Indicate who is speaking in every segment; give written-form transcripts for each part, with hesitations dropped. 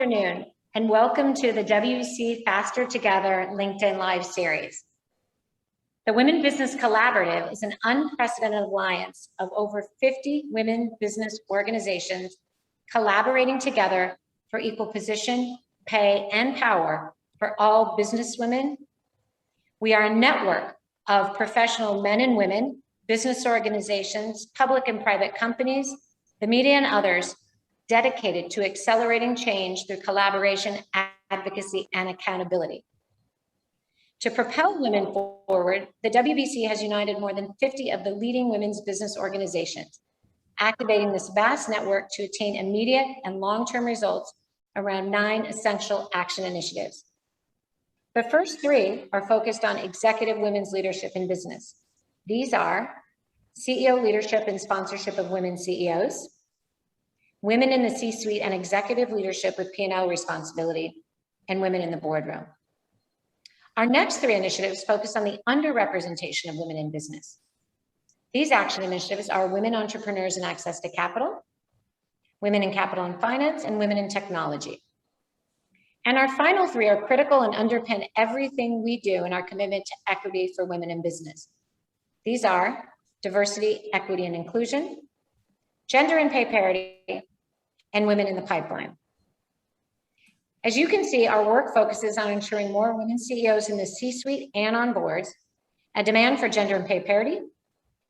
Speaker 1: afternoon, and welcome to the WBC Faster Together LinkedIn Live series. The Women Business Collaborative is an unprecedented alliance of over 50 women business organizations collaborating together for equal position, pay, and power for all businesswomen. We are a network of professional men and women, business organizations, public and private companies, the media, and others dedicated to accelerating change through collaboration, advocacy, and accountability. To propel women forward, the WBC has united more than 50 of the leading women's business organizations, activating this vast network to attain immediate and long-term results around 9 essential action initiatives. The first 3 are focused on executive women's leadership in business. These are CEO leadership and sponsorship of women CEOs, women in the C-suite and executive leadership with P&L responsibility, and women in the boardroom. Our next 3 initiatives focus on the underrepresentation of women in business. These action initiatives are women entrepreneurs and access to capital, women in capital and finance, and women in technology. And our final 3 are critical and underpin everything we do in our commitment to equity for women in business. These are diversity, equity, and inclusion, gender and pay parity, and women in the pipeline. As you can see, our work focuses on ensuring more women CEOs in the C-suite and on boards, a demand for gender and pay parity,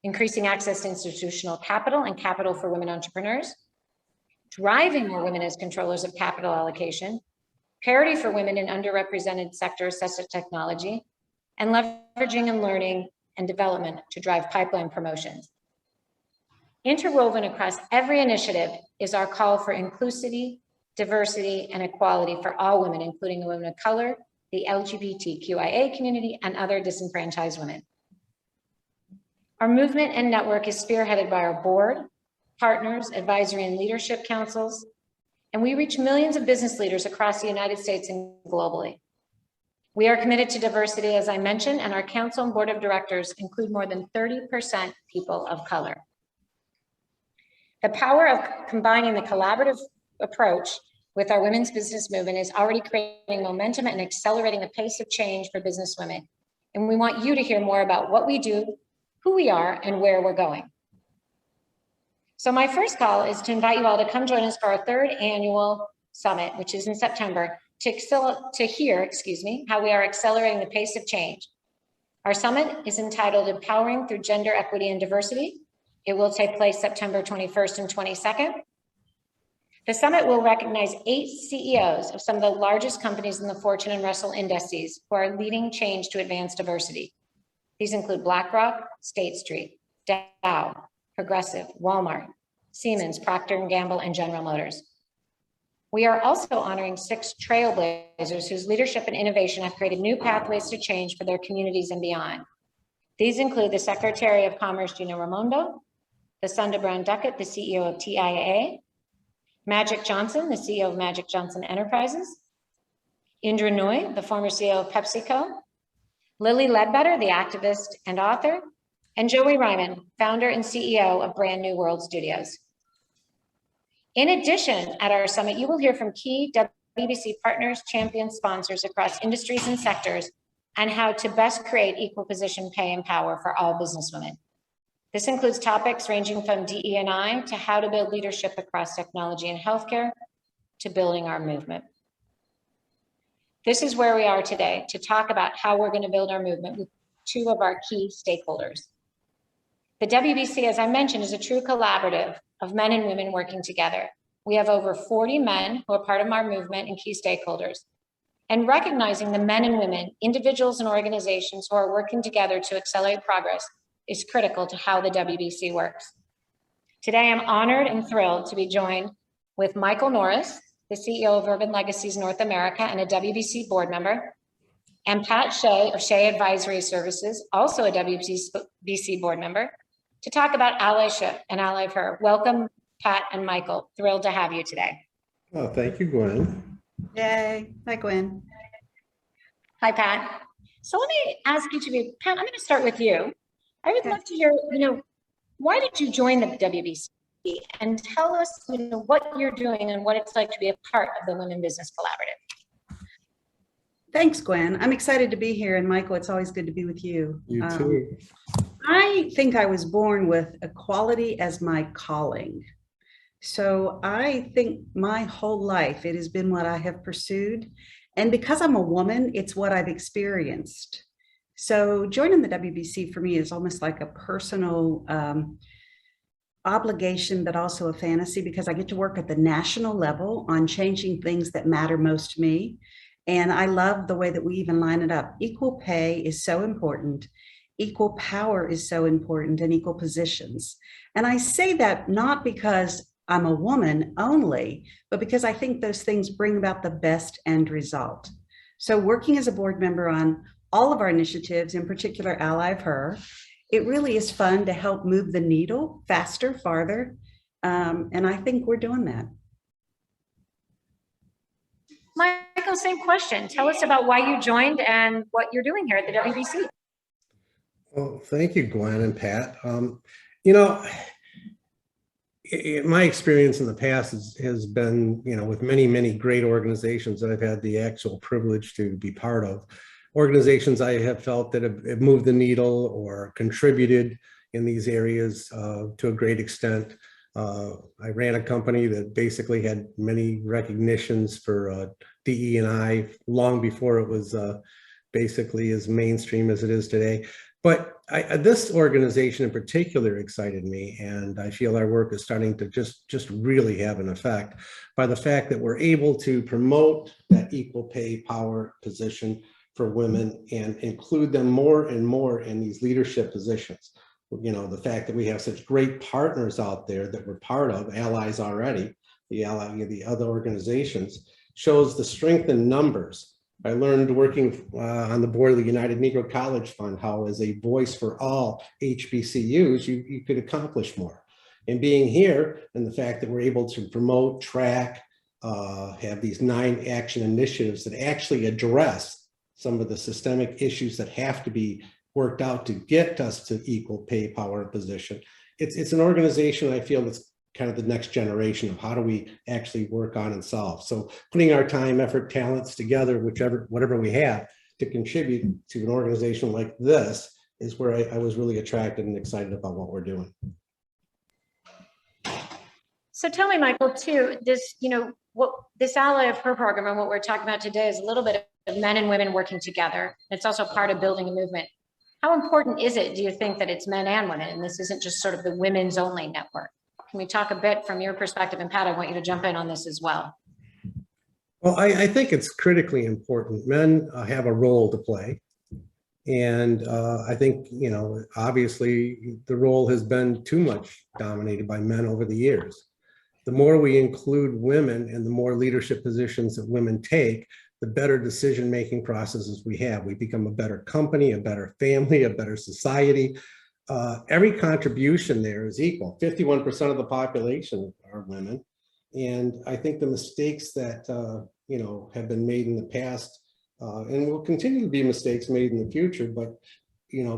Speaker 1: increasing access to institutional capital and capital for women entrepreneurs, driving more women as controllers of capital allocation, parity for women in underrepresented sectors such as technology, and leveraging and learning and development to drive pipeline promotions. Interwoven across every initiative is our call for inclusivity, diversity, and equality for all women, including the women of color, the LGBTQIA community, and other disenfranchised women. Our movement and network is spearheaded by our board, partners, advisory, and leadership councils, and we reach millions of business leaders across the United States and globally. We are committed to diversity, as I mentioned, and our council and board of directors include more than 30% people of color. The power of combining the collaborative approach with our women's business movement is already creating momentum and accelerating the pace of change for business women. And we want you to hear more about what we do, who we are, and where we're going. So my first call is to invite you all to come join us for our 3rd annual summit, which is in September, to hear how we are accelerating the pace of change. Our summit is entitled Empowering Through Gender Equity and Diversity. It will take place September 21st and 22nd. The summit will recognize 8 CEOs of some of the largest companies in the Fortune and Russell indices who are leading change to advance diversity. These include BlackRock, State Street, Dow, Progressive, Walmart, Siemens, Procter & Gamble, and General Motors. We are also honoring 6 trailblazers whose leadership and innovation have created new pathways to change for their communities and beyond. These include the Secretary of Commerce, Gina Raimondo, the Sunda Brown Duckett, the CEO of TIAA, Magic Johnson, the CEO of Magic Johnson Enterprises, Indra Nooy, the former CEO of PepsiCo, Lily Ledbetter, the activist and author, and Joey Ryman, founder and CEO of Brand New World Studios. In addition, at our summit, you will hear from key WBC partners, champions, sponsors across industries and sectors on how to best create equal position, pay, and power for all businesswomen. This includes topics ranging from DE&I to how to build leadership across technology and healthcare to building our movement. This is where we are today to talk about how we're going to build our movement with 2 of our key stakeholders. The WBC, as I mentioned, is a true collaborative of men and women working together. We have over 40 men who are part of our movement and key stakeholders. And recognizing the men and women, individuals and organizations who are working together to accelerate progress is critical to how the WBC works. Today, I'm honored and thrilled to be joined with Michael Norris, the CEO of Urban Legacies North America and a WBC board member, and Pat Shea of Shea Advisory Services, also a WBC board member, to talk about allyship and ally of her. Welcome, Pat and Michael. Thrilled to have you today.
Speaker 2: Oh, thank you, Gwen.
Speaker 3: Yay. Hi, Gwen.
Speaker 1: Hi, Pat. So let me ask each of you, Pat, I'm going to start with you. I would love to hear, why did you join the WBC? and tell us, what you're doing and what it's like to be a part of the Women Business Collaborative.
Speaker 3: Thanks, Gwen. I'm excited to be here. And Michael, it's always good to be with you.
Speaker 2: You too.
Speaker 3: I think I was born with equality as my calling. So I think my whole life, it has been what I have pursued. And because I'm a woman, it's what I've experienced. So joining the WBC for me is almost like a personal obligation, but also a fantasy, because I get to work at the national level on changing things that matter most to me. And I love the way that we even line it up. Equal pay is so important. Equal power is so important, and equal positions. And I say that not because I'm a woman only, but because I think those things bring about the best end result. So working as a board member on all of our initiatives, in particular Ally of Her, it really is fun to help move the needle faster, farther. And I think we're doing that.
Speaker 1: Michael, same question. Tell us about why you joined and what you're doing here at the WBC.
Speaker 2: Well, thank you, Gwen and Pat. My experience in the past has been, with many, many great organizations that I've had the actual privilege to be part of. Organizations I have felt that have moved the needle or contributed in these areas to a great extent. I ran a company that basically had many recognitions for DE&I long before it was basically as mainstream as it is today. But this organization in particular excited me, and I feel our work is starting to just really have an effect by the fact that we're able to promote that equal pay power position for women and include them more and more in these leadership positions. The fact that we have such great partners out there that we're part of, allies already, the other organizations, shows the strength in numbers. I learned working on the board of the United Negro College Fund how as a voice for all HBCUs, you could accomplish more. And being here and the fact that we're able to promote, track, have these 9 action initiatives that actually address some of the systemic issues that have to be worked out to get us to equal pay, power, and position. It's an organization I feel that's kind of the next generation of how do we actually work on and solve. So putting our time, effort, talents together, whatever we have to contribute to an organization like this is where I was really attracted and excited about what we're doing.
Speaker 1: So tell me, Michael, too, this, what this Ally of Her program and what we're talking about today is a little bit of men and women working together. It's also part of building a movement. How important is it, do you think, that it's men and women, and this isn't just sort of the women's only network? Can we talk a bit from your perspective? And Pat, I want you to jump in on this as well.
Speaker 2: Well, I think it's critically important. Men have a role to play. And I think, obviously the role has been too much dominated by men over the years. The more we include women and the more leadership positions that women take, the better decision-making processes we have. We become a better company, a better family, a better society. Every contribution there is equal. 51% of the population are women. And I think the mistakes that, have been made in the past and will continue to be mistakes made in the future, but,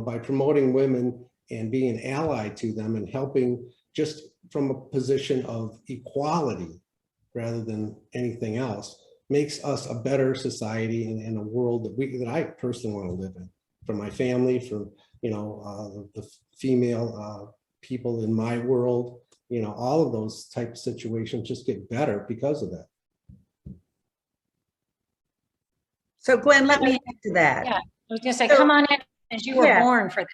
Speaker 2: by promoting women and being an ally to them and helping just from a position of equality rather than anything else makes us a better society and a world that I personally want to live in for my family, for the female people in my world, all of those type of situations just get better because of that.
Speaker 3: So Gwen, let me add to that.
Speaker 1: Yeah, I was gonna say, come on in, as you were born for this.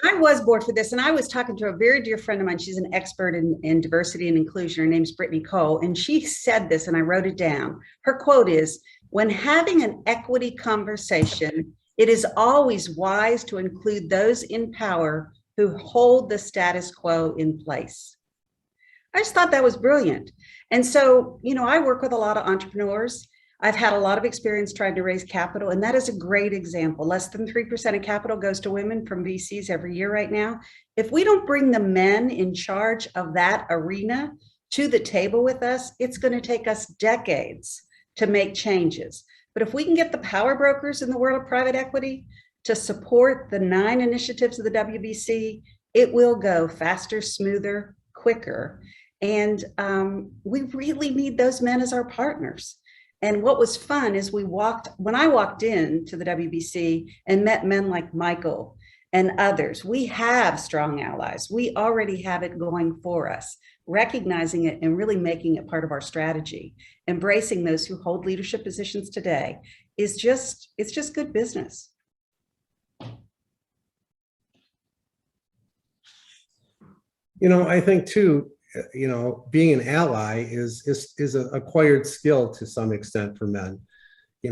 Speaker 3: I was born for this, and I was talking to a very dear friend of mine. She's an expert in diversity and inclusion. Her name's Brittany Cole, and she said this, and I wrote it down. Her quote is, "When having an equity conversation, it is always wise to include those in power who hold the status quo in place." I just thought that was brilliant. And so, I work with a lot of entrepreneurs. I've had a lot of experience trying to raise capital, and that is a great example. Less than 3% of capital goes to women from VCs every year right now. If we don't bring the men in charge of that arena to the table with us, it's going to take us decades to make changes. But if we can get the power brokers in the world of private equity to support the 9 initiatives of the WBC, it will go faster, smoother, quicker. And we really need those men as our partners. And what was fun is when I walked into the WBC and met men like Michael and others, we have strong allies. We already have it going for us. Recognizing it and really making it part of our strategy, embracing those who hold leadership positions today it's just good business.
Speaker 2: I think too, being an ally is an acquired skill to some extent for men.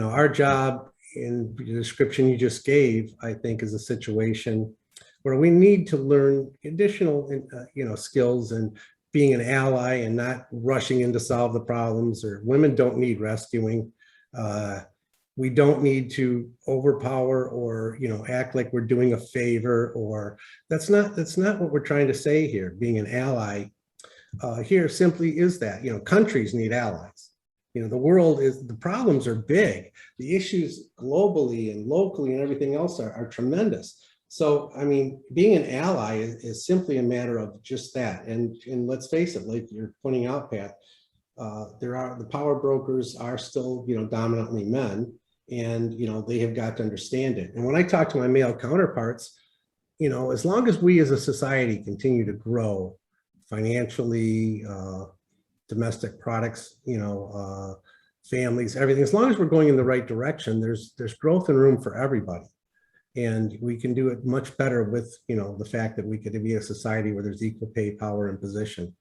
Speaker 2: Our job in the description you just gave, I think, is a situation where we need to learn additional, skills and being an ally and not rushing in to solve the problems. Or women don't need rescuing. We don't need to overpower or act like we're doing a favor. Or that's not what we're trying to say here. Being an ally here simply is that countries need allies. The problems are big. The issues globally and locally and everything else are tremendous. So, I mean, being an ally is simply a matter of just that. And let's face it, like you're pointing out, Pat, the power brokers are still, dominantly men, and, they have got to understand it. And when I talk to my male counterparts, as long as we as a society continue to grow financially, domestic products, families, everything, as long as we're going in the right direction, there's growth and room for everybody. And we can do it much better with, the fact that we could be a society where there's equal pay, power, and position.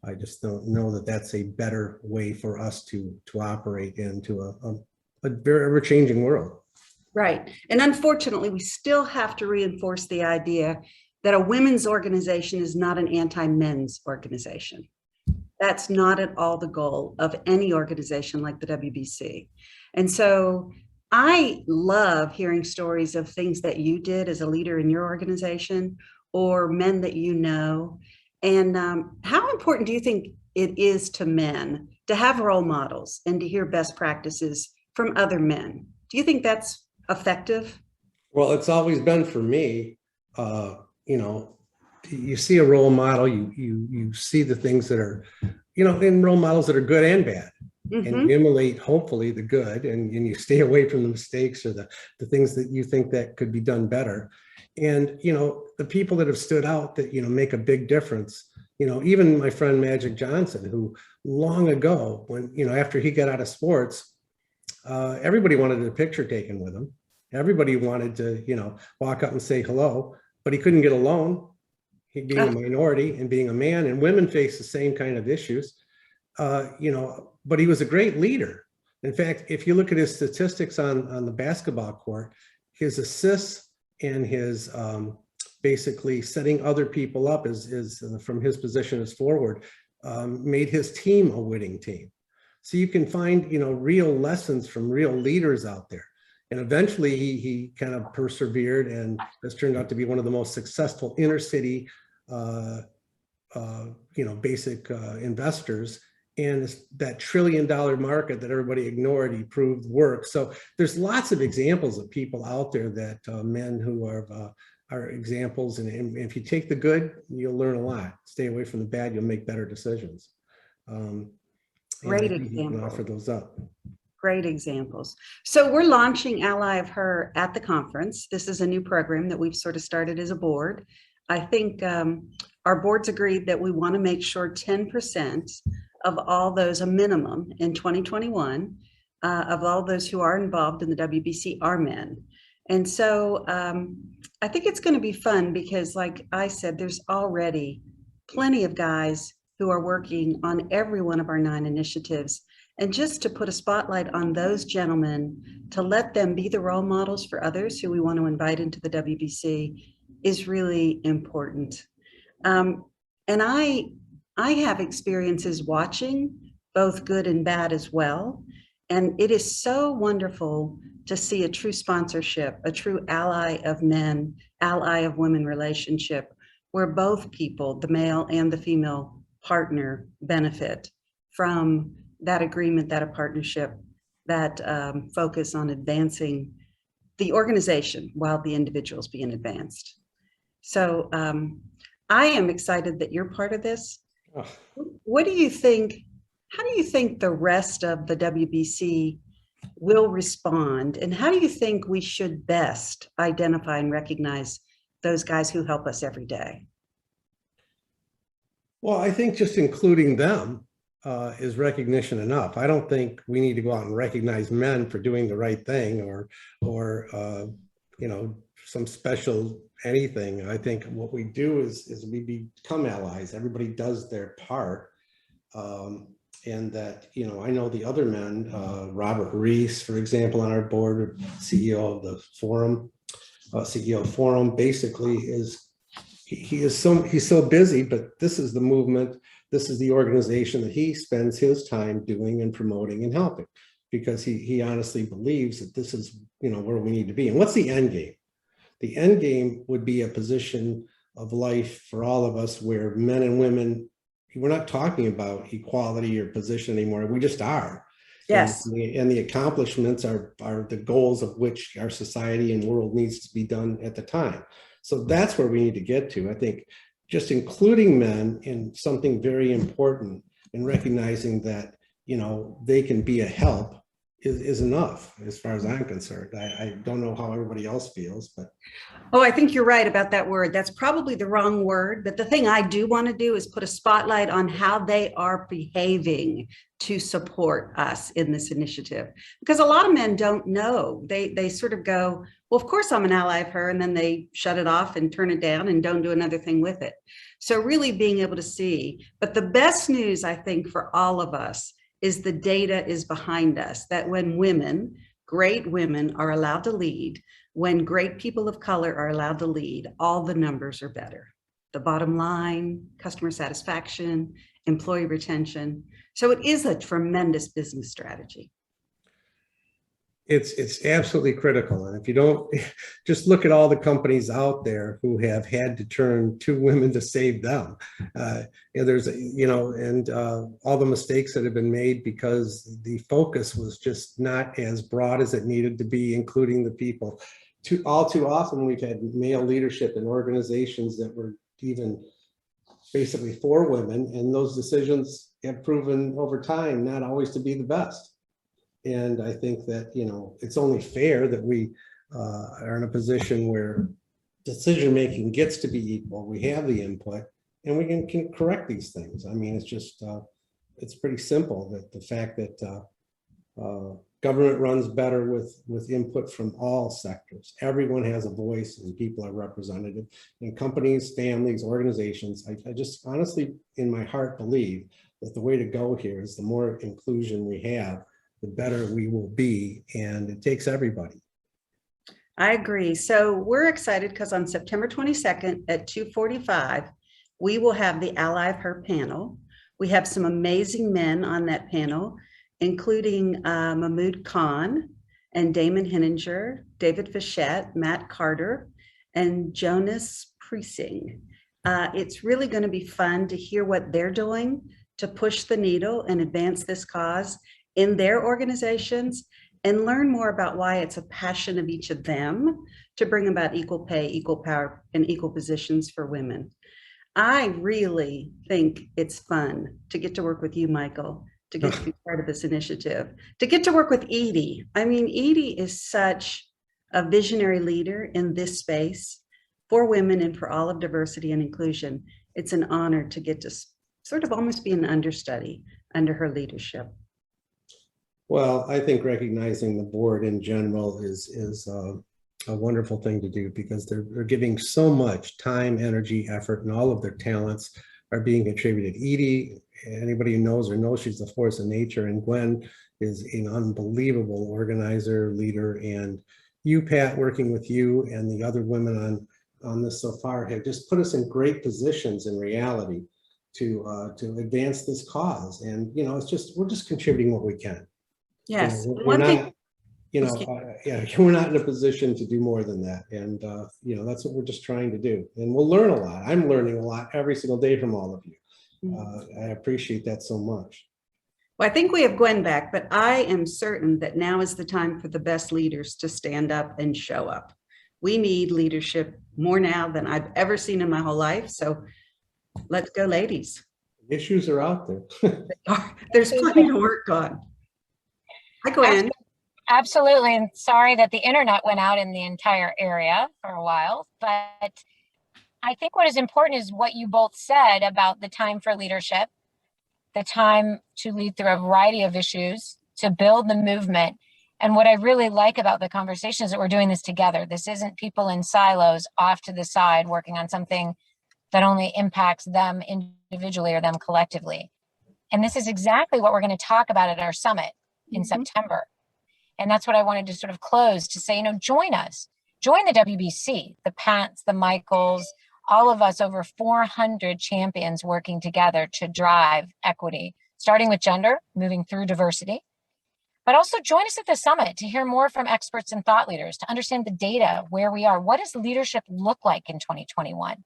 Speaker 2: I just don't know that that's a better way for us to operate into a very ever-changing world.
Speaker 3: Right. And unfortunately, we still have to reinforce the idea that a women's organization is not an anti-men's organization. That's not at all the goal of any organization like the WBC. And so I love hearing stories of things that you did as a leader in your organization or men that you know. And how important do you think it is to men to have role models and to hear best practices from other men? Do you think that's effective?
Speaker 2: Well, it's always been for me. You see a role model, you see the things that are, in role models that are good and bad. Mm-hmm. And you emulate, hopefully, the good, and you stay away from the mistakes or the things that you think that could be done better. And, the people that have stood out that, make a big difference, even my friend Magic Johnson, who long ago, when, after he got out of sports, everybody wanted a picture taken with him. Everybody wanted to, walk up and say hello, but he couldn't get a loan. He being a minority and being a man, and women face the same kind of issues, but he was a great leader. In fact, if you look at his statistics on the basketball court, his assists and his basically setting other people up is from his position as forward, made his team a winning team. So you can find, real lessons from real leaders out there. And eventually he kind of persevered and has turned out to be one of the most successful inner city, basic investors. And that $1 trillion market that everybody ignored, he proved works. So there's lots of examples of people out there that men who are examples. And if you take the good, you'll learn a lot. Stay away from the bad, you'll make better decisions.
Speaker 3: Great example.
Speaker 2: You can offer those up.
Speaker 3: Great examples. So we're launching Ally of Her at the conference. This is a new program that we've sort of started as a board. I think our board's agreed that we want to make sure 10% of all those, a minimum in 2021, of all those who are involved in the WBC are men. And so I think it's going to be fun because, like I said, there's already plenty of guys who are working on every one of our 9 initiatives. And just to put a spotlight on those gentlemen, to let them be the role models for others who we want to invite into the WBC is really important. And I have experiences watching both good and bad as well. And it is so wonderful to see a true sponsorship, a true ally of men, ally of women relationship, where both people, the male and the female partner, benefit from that agreement, that a partnership, that focus on advancing the organization while the individual's being advanced. So I am excited that you're part of this.
Speaker 2: Oh,
Speaker 3: What do you think? How do you think the rest of the WBC will respond? And how do you think we should best identify and recognize those guys who help us every day?
Speaker 2: well, I think just including them is recognition enough. I don't think we need to go out and recognize men for doing the right thing or you know, some special anything. I think what we do is we become allies. Everybody does their part. And that, you know, I know the other men, Robert Reese, for example, on our board, CEO of the forum, CEO of Forum, basically he's so busy, but this is the movement, this is the organization that he spends his time doing and promoting and helping, because he honestly believes that this is, you know, where we need to be. And what's the end game? The end game would be a position of life for all of us where men and women, we're not talking about equality or position anymore. We just are.
Speaker 3: Yes.
Speaker 2: And the accomplishments are the goals of which our society and world needs to be done at the time. So that's where we need to get to. I think just including men in something very important and recognizing that, you know, they can be a help is enough as far as I'm concerned. I don't know how everybody else feels, but.
Speaker 3: Oh, I think you're right about that word. That's probably the wrong word. But the thing I do want to do is put a spotlight on how they are behaving to support us in this initiative. Because a lot of men don't know. They sort of go, well, of course I'm an ally of her, and then they shut it off and turn it down and don't do another thing with it. So really being able to see. But the best news, I think, for all of us is the data is behind us, that when women, great women, are allowed to lead, when great people of color are allowed to lead, all the numbers are better. The bottom line, customer satisfaction, employee retention. So it is a tremendous business strategy.
Speaker 2: It's absolutely critical. And if you don't, just look at all the companies out there who have had to turn to women to save them. And there's, you know, and all the mistakes that have been made because the focus was just not as broad as it needed to be, including the people. All too often, we've had male leadership in organizations that were even basically for women, and those decisions have proven over time not always to be the best. And I think that, you know, it's only fair that we are in a position where decision-making gets to be equal. We have the input and we can correct these things. I mean, it's just, it's pretty simple that the fact that government runs better with input from all sectors. Everyone has a voice and people are represented in companies, families, organizations. I just honestly, in my heart, believe that the way to go here is the more inclusion we have, the better we will be, and it takes everybody.
Speaker 3: I agree. So we're excited because on September 22nd at 2:45, we will have the Ally of Her panel. We have some amazing men on that panel, including Mahmoud Khan and Damon Henninger, David Fischette, Matt Carter, and Jonas Priesing. It's really going to be fun to hear what they're doing to push the needle and advance this cause in their organizations, and learn more about why it's a passion of each of them to bring about equal pay, equal power, and equal positions for women. I really think it's fun to get to work with you, Michael, to get to be part of this initiative, to get to work with Edie. I mean, Edie is such a visionary leader in this space for women and for all of diversity and inclusion. It's an honor to get to sort of almost be an understudy under her leadership.
Speaker 2: Well, I think recognizing the board in general is a wonderful thing to do, because they're giving so much time, energy, effort, and all of their talents are being contributed. Edie, anybody who knows she's a force of nature, and Gwen is an unbelievable organizer, leader, and you, Pat, working with you and the other women on this so far have just put us in great positions in reality to advance this cause. And, you know, we're just contributing what we can.
Speaker 3: Yes.
Speaker 2: You know, we're not, you know, we're not in a position to do more than that. And, you know, that's what we're just trying to do. And we'll learn a lot. I'm learning a lot every single day from all of you. I appreciate that so much.
Speaker 3: Well, I think we have Gwen back, but I am certain that now is the time for the best leaders to stand up and show up. We need leadership more now than I've ever seen in my whole life. So let's go, ladies.
Speaker 2: Issues are out there.
Speaker 3: There's plenty to work on. Hi, Gwen.
Speaker 1: Absolutely. And sorry that the internet went out in the entire area for a while, but I think what is important is what you both said about the time for leadership, the time to lead through a variety of issues, to build the movement. And what I really like about the conversation is that we're doing this together. This isn't people in silos off to the side working on something that only impacts them individually or them collectively. And this is exactly what we're going to talk about at our summit in September. And that's what I wanted to sort of close to say, join us, join the WBC, the Pats, the Michaels, all of us, over 400 champions working together to drive equity, starting with gender, moving through diversity. But also join us at the summit to hear more from experts and thought leaders, to understand the data, where we are. What does leadership look like in 2021?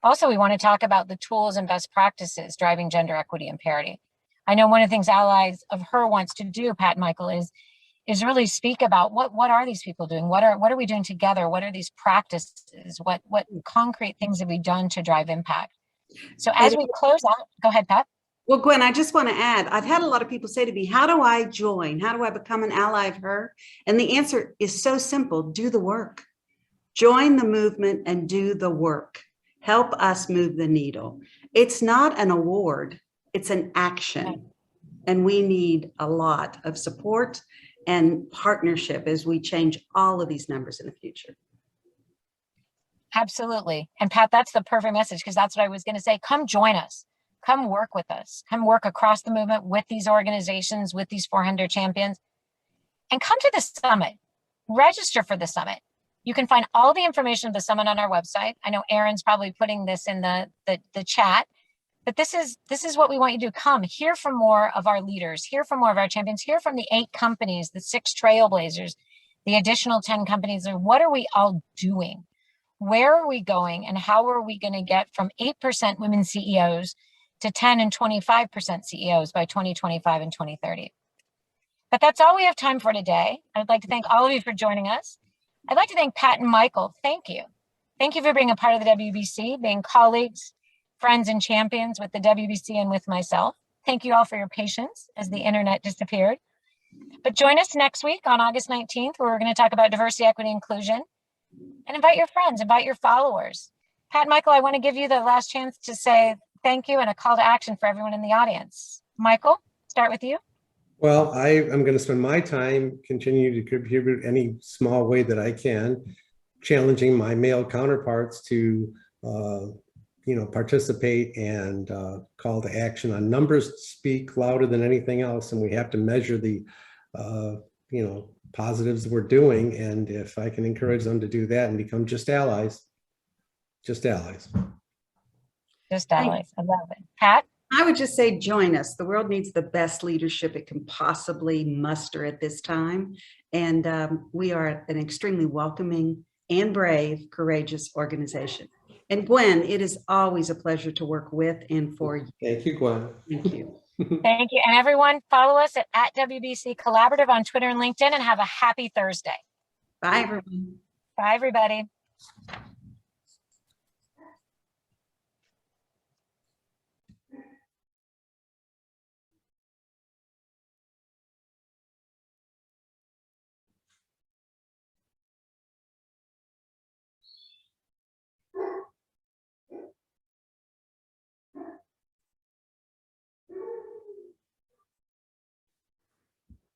Speaker 1: Also, we want to talk about the tools and best practices driving gender equity and parity. I know one of the things Allies of Her wants to do, Pat and Michael, is really speak about what are these people doing? What are we doing together? What are these practices? What concrete things have we done to drive impact? So as we close out, go ahead, Pat.
Speaker 3: Well, Gwen, I just want to add, I've had a lot of people say to me, how do I join? How do I become an ally of her? And the answer is so simple: do the work. Join the movement and do the work. Help us move the needle. It's not an award, it's an action. And we need a lot of support and partnership as we change all of these numbers in the future.
Speaker 1: Absolutely. And Pat, that's the perfect message, because that's what I was going to say. Come join us. Come work with us. Come work across the movement with these organizations, with these 400 champions, and come to the summit. Register for the summit. You can find all the information of the summit on our website. I know Erin's probably putting this in the chat, but this is what we want you to do. Come hear from more of our leaders, hear from more of our champions, hear from the 8 companies, the 6 trailblazers, the additional 10 companies. And what are we all doing? Where are we going? And how are we going to get from 8% women CEOs to 10 and 25% CEOs by 2025 and 2030? But that's all we have time for today. I'd like to thank all of you for joining us. I'd like to thank Pat and Michael. Thank you. Thank you for being a part of the WBC, being colleagues, friends, and champions with the WBC and with myself. Thank you all for your patience as the internet disappeared. But join us next week on August 19th, where we're going to talk about diversity, equity, inclusion. And invite your friends, invite your followers. Pat and Michael, I want to give you the last chance to say thank you and a call to action for everyone in the audience. Michael, start with you.
Speaker 2: Well, I am going to spend my time continuing to contribute any small way that I can, challenging my male counterparts to, participate and call to action on numbers speak louder than anything else. And we have to measure the, positives we're doing. And if I can encourage them to do that and become just allies. Just allies.
Speaker 1: Just allies. I love it. Pat?
Speaker 3: I would just say join us. The world needs the best leadership it can possibly muster at this time. And we are an extremely welcoming and brave, courageous organization. And Gwen, it is always a pleasure to work with and for you.
Speaker 2: Thank you, Gwen.
Speaker 3: Thank you.
Speaker 1: Thank you. And everyone, follow us at WBC Collaborative on Twitter and LinkedIn, and have a happy Thursday.
Speaker 3: Bye, everyone.
Speaker 1: Bye, everybody.